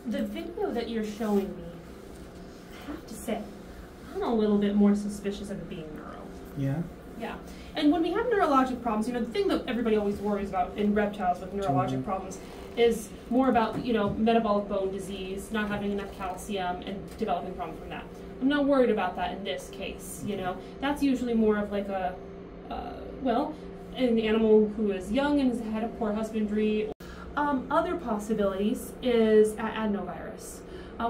the video that you're showing me, I have to say, I'm a little bit more suspicious of it being neuro. Yeah? Yeah. And when we have neurologic problems, the thing that everybody always worries about in reptiles with neurologic problems is more about, metabolic bone disease, not having enough calcium, and developing problems from that. I'm not worried about that in this case, That's usually more of like an animal who is young and has had a poor husbandry. Other possibilities is adenovirus,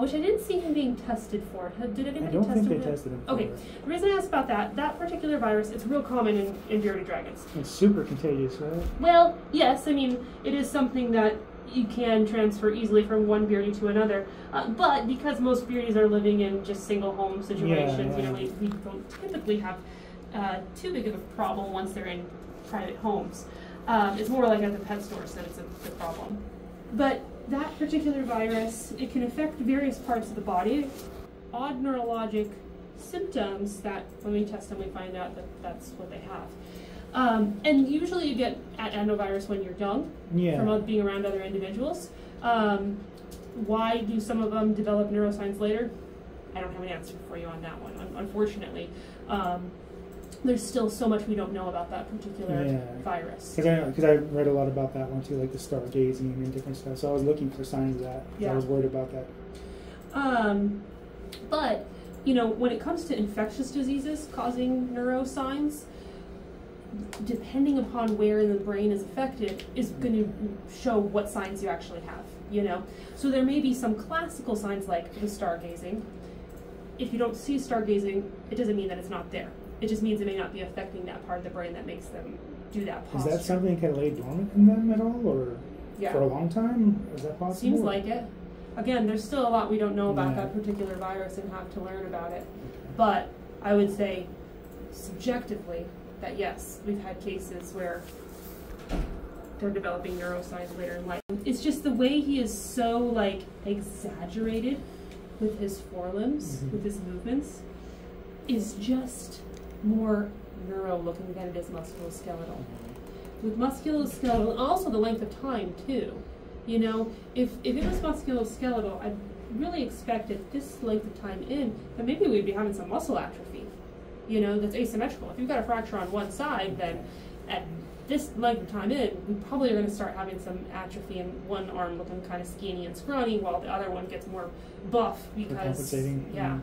which I didn't see him being tested for. Did anybody test him? I don't think they tested him for Okay, it. the reason I asked about that particular virus, it's real common in bearded dragons. It's super contagious, right? Well, yes, it is something that you can transfer easily from one beardy to another, but because most beardies are living in just single home situations, we don't typically have too big of a problem once they're in private homes. It's more like at the pet stores that it's a problem. But that particular virus, it can affect various parts of the body. Odd neurologic symptoms that when we test them we find out that that's what they have. And usually you get adenovirus when you're young, from being around other individuals. Why do some of them develop neuroscience later? I don't have an answer for you on that one, unfortunately. There's still so much we don't know about that particular virus. Because I read a lot about that one too, like the stargazing and different stuff. So I was looking for signs of that. Yeah. I was worried about that. But when it comes to infectious diseases causing neurosigns, depending upon where in the brain is affected, is going to show what signs you actually have. So there may be some classical signs like the stargazing. If you don't see stargazing, it doesn't mean that it's not there. It just means it may not be affecting that part of the brain that makes them do that posture. Is that something that can lay dormant in them at all, or for a long time? Is that possible? Seems like it. Again, there's still a lot we don't know about that particular virus and have to learn about it. Okay. But I would say, subjectively, that yes, we've had cases where they're developing neuroscience later in life. It's just the way he is so exaggerated with his forelimbs, with his movements, is just more neuro-looking than it is musculoskeletal. With musculoskeletal, and also the length of time too. If it was musculoskeletal, I'd really expect at this length of time in that maybe we'd be having some muscle atrophy. That's asymmetrical. If you've got a fracture on one side, then at this length of time in, we probably are going to start having some atrophy and one arm looking kind of skinny and scrawny while the other one gets more buff because, compensating. yeah.